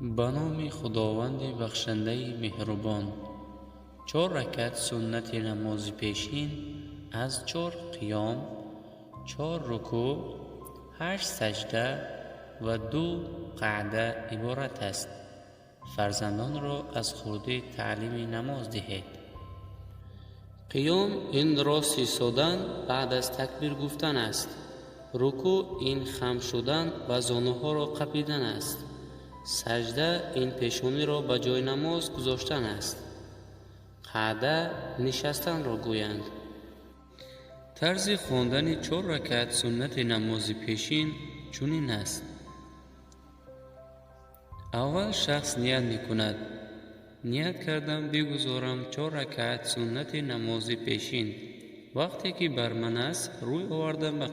به نام خداوند بخشنده مهربان. 4 رکعت سنت نماز پیشین از 4 قیام، 4 رکوع، 8 سجده و 2 قعده عبارت است. فرزندان را از خردی تعلیم نماز دهید. قیام این راست ایستادن بعد از تکبیر گفتن است. رکوع این خم شدن و زانوها را قپیدن است. سجده این پیشانی را به جای نماز گذاشتن است. قعده نشستن را گویند. طرز خواندن 4 رکعت سنت نماز پیشین چنین است. اول شخص نیت میکند. نیت کردم بگذارم 4 رکعت سنت نماز پیشین. وقتی که بر من است روی آوردم به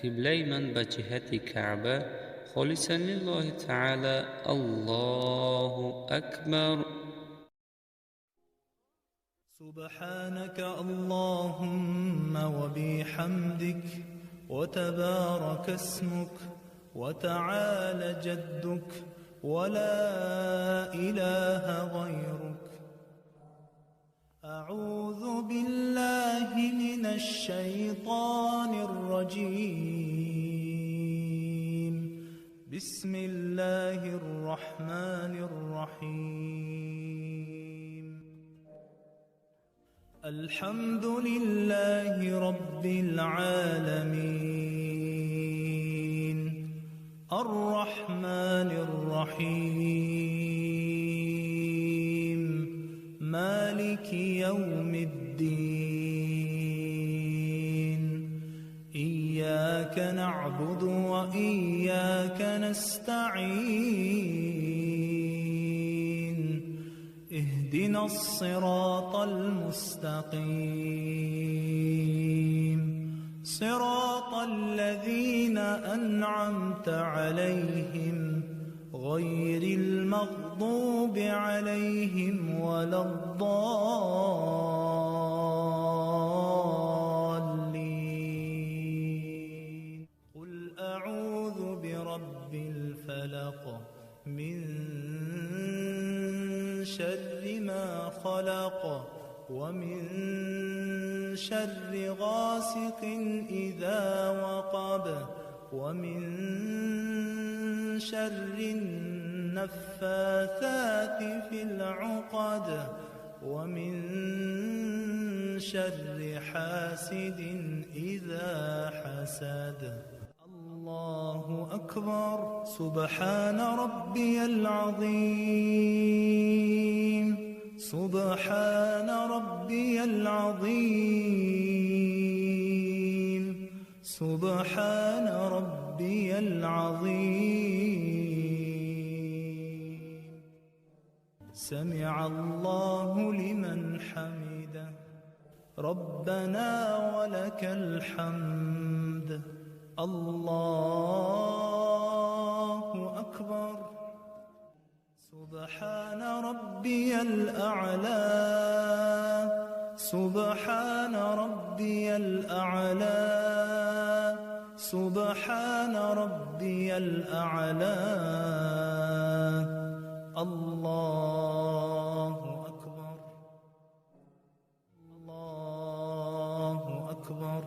قبله من به جهت کعبه، خالصا لله تعالی. الله اکبر. سبحانك اللهم وبحمدك وتبارك اسمك وتعالى جدك ولا إله غيرك. أعوذ بالله من الشيطان الرجيم. بسم الله الرحمن الرحيم. الحمد لله رب العالمين الرحمن الرحيم مالك يوم الدين. إياك نعبد وإياك نستعين. اهدنا الصراط المستقيم صراط الذين أنعمت عليهم غير المغضوب عليهم ولا الضالين. قل أعوذ برب الفلق من شر ما خلق ومن شر غاسق إذا وقب ومن شر النفاثات في العقد ومن شر حاسد إذا حسد. الله أكبر. سبحان ربي العظيم. سبحان ربي العظيم. سبحان ربي العظيم. سمع الله لمن حمده. ربنا ولك الحمد. الله أكبر. سبحان ربي الأعلى. سبحان ربي الأعلى. سبحان ربي الأعلى. الله أكبر. الله أكبر.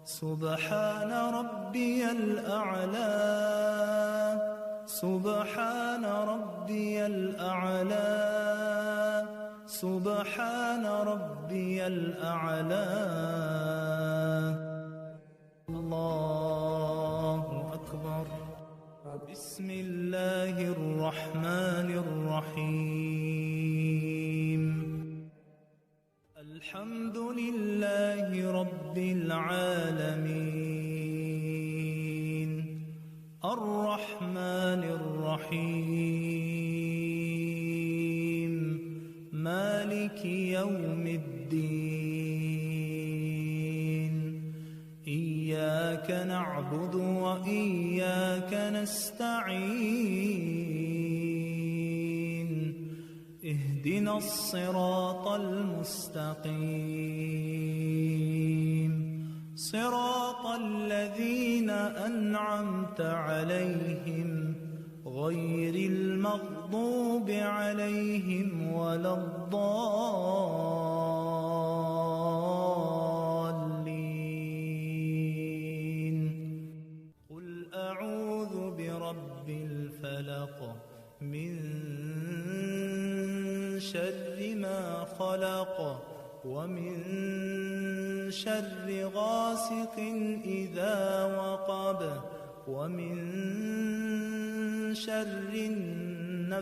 سبحان ربي الأعلى. سبحان ربي الأعلى. سبحان ربي الأعلى. الله أكبر. بسم الله الرحمن الرحيم. الحمد لله رب العالمين الرحمن الرحيم مالك يوم الدين. إياك نعبد وإياك نستعين. اهدنا الصراط المستقيم صراط الذين أنعمت عليهم غير المغضوب عليهم ولا الضالين. قل أعوذ برب الفلق من شر ما خلق ومن شر غاسق إذا وقب ومن شر النفاثات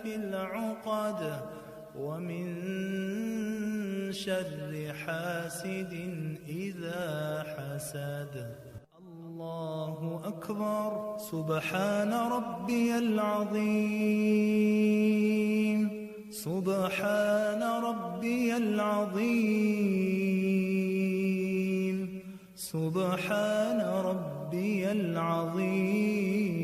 في العقد ومن شر حاسد إذا حسد. الله أكبر. سبحان ربي العظيم. سبحان ربي العظيم. سبحان ربي العظيم.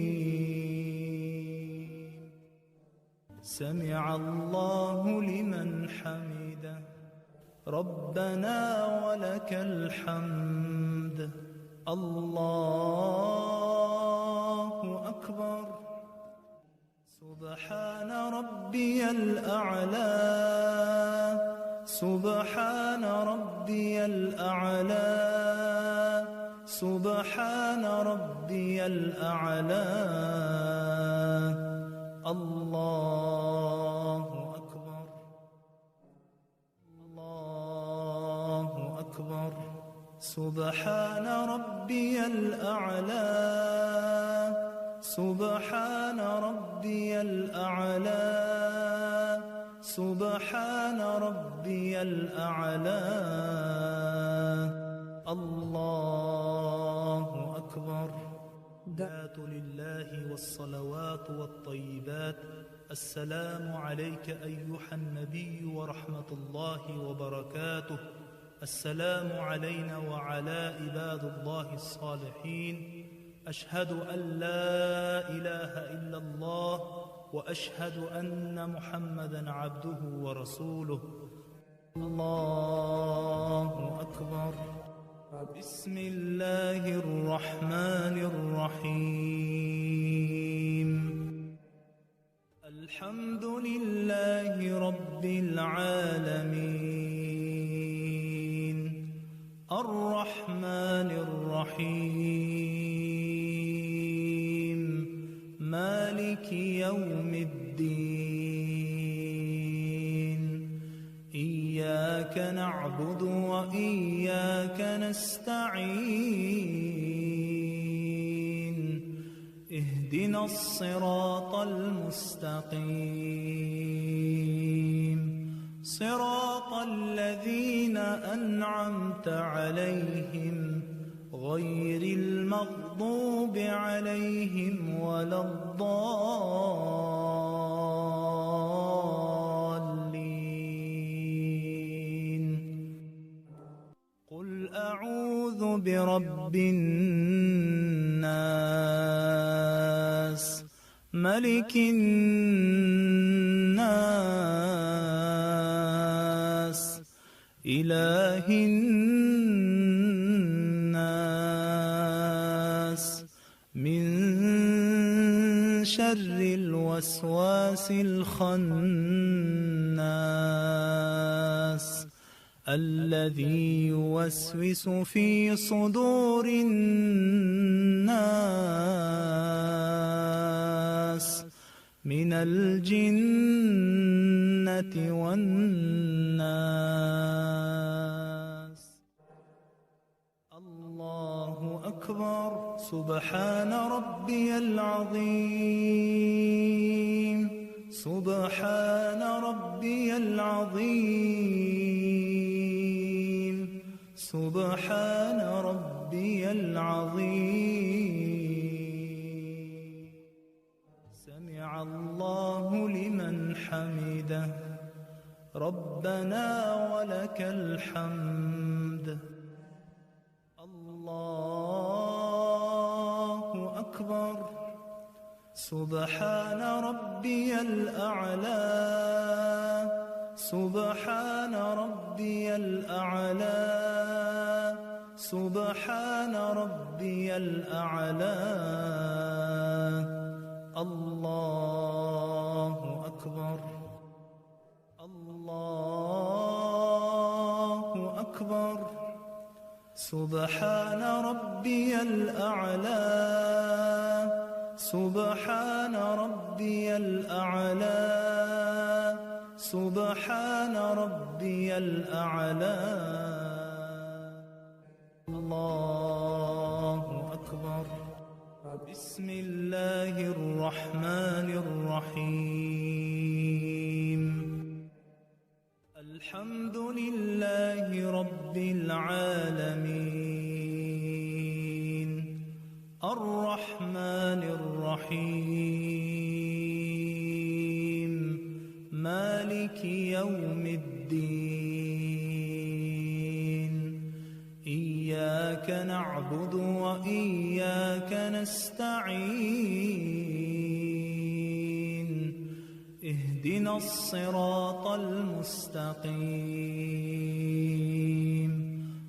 سمع الله لمن حمده. ربنا ولك الحمد. الله أكبر. سبحان ربي الأعلى. سبحان ربي الأعلى. سبحان ربي الأعلى. الله أكبر. الله أكبر. سبحان ربي الأعلى. سبحان ربي الأعلى. سبحان ربي الأعلى. الله أكبر. دعوة لله والصلوات والطيبات. السلام عليك أيها النبي ورحمة الله وبركاته. السلام علينا وعلى عباد الله الصالحين. أشهد أن لا إله إلا الله وأشهد أن محمدا عبده ورسوله. الله أكبر. بسم الله الرحمن الرحيم. الحمد لله رب العالمين. الرحمن الرحيم. مالك يوم الدين. إياك نعبد وإياك نستعين. اهدنا الصراط المستقيم. صراط الذين أنعمت عليهم غير المغضوب عليهم ولا الضالين. قل أعوذ برب الناس. ملك الناس. إله الناس. من شر الوسواس الخناس الذي يوسوس في صدور الناس من الجنة والناس. الله أكبر. سبحان ربي العظيم. سبحان ربي العظيم. سبحان ربي العظيم. سمع الله لمن حمده. ربنا ولك الحمد. الله أكبر. سبحان ربي الأعلى. سبحان ربي الأعلى. سبحان ربي الأعلى. الله أكبر الله أكبر سبحان ربي الأعلى سبحان ربي الأعلى سبحان ربي الأعلى الله أكبر بسم الله الرحمن الرحيم الحمد لله رب العالمين الرحمن الرحيم مالك يوم الدين إياك نعبد وإياك نستعين اهدنا الصراط المستقيم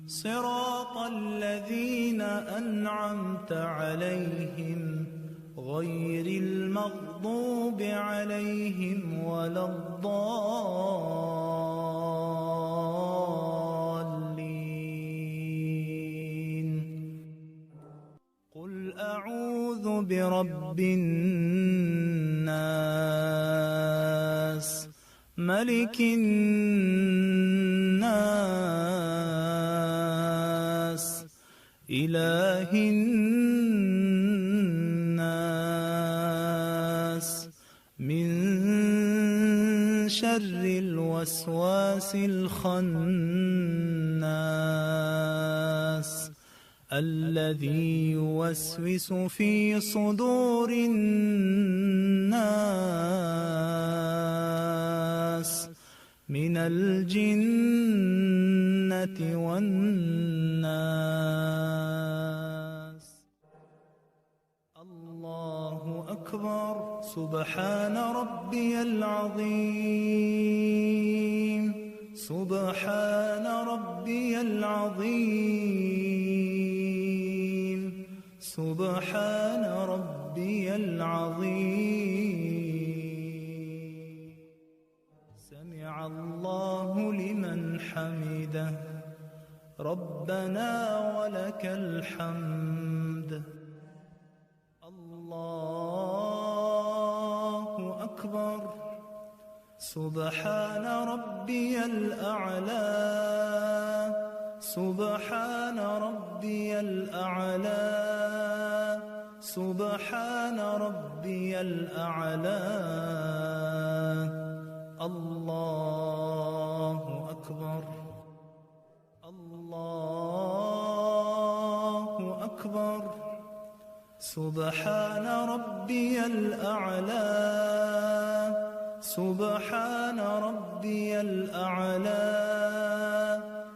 صراط الذين أنعمت عليهم غير المغضوب عليهم ولا الضالين قل أعوذ برب الناس ملك الناس إله الناس من شر الوسواس الخناس الذي يوسوس في صدور الناس من الجنة والناس الله أكبر سبحان ربي العظيم سبحان ربي العظيم سبحان ربي العظيم سمع الله لمن حمده ربنا ولك الحمد الله أكبر سبحان ربي الأعلى سبحان ربي الأعلى سبحان ربي الأعلى الله أكبر الله أكبر سبحان ربي الأعلى سبحان ربي الأعلى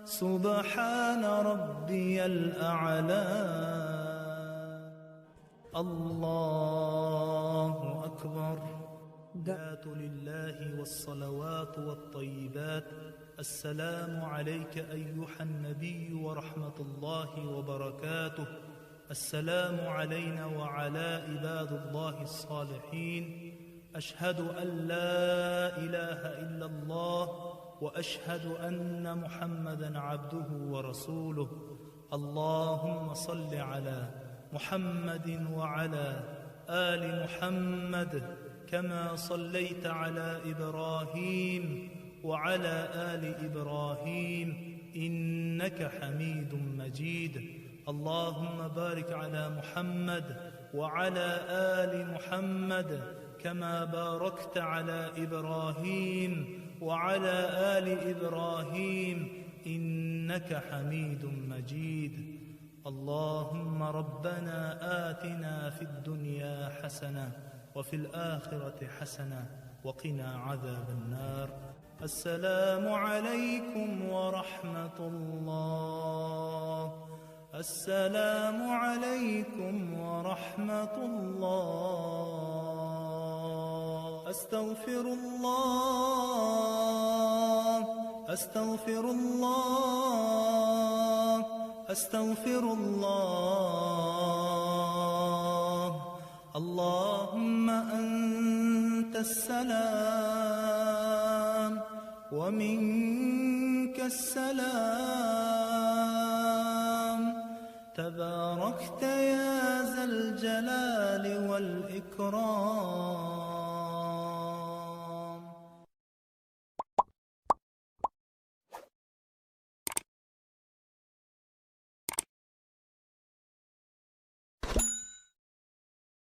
سبحان ربي الأعلى الله أكبر دعاة لله والصلوات والطيبات السلام عليك أيها النبي ورحمة الله وبركاته السلام علينا وعلى عباد الله الصالحين أشهد أن لا إله إلا الله وأشهد أن محمدًا عبده ورسوله اللهم صل على محمد وعلى آل محمد كما صليت على إبراهيم وعلى آل إبراهيم إنك حميد مجيد اللهم بارك على محمد وعلى آل محمد كما باركت على إبراهيم وعلى آل إبراهيم إنك حميد مجيد اللهم ربنا آتنا في الدنيا حسنة وفي الآخرة حسنة وقنا عذاب النار السلام عليكم ورحمة الله السلام عليكم ورحمة الله أستغفر الله أستغفر الله أستغفر الله اللهم أنت السلام ومنك السلام، تباركت يا ذا الجلال والإكرام.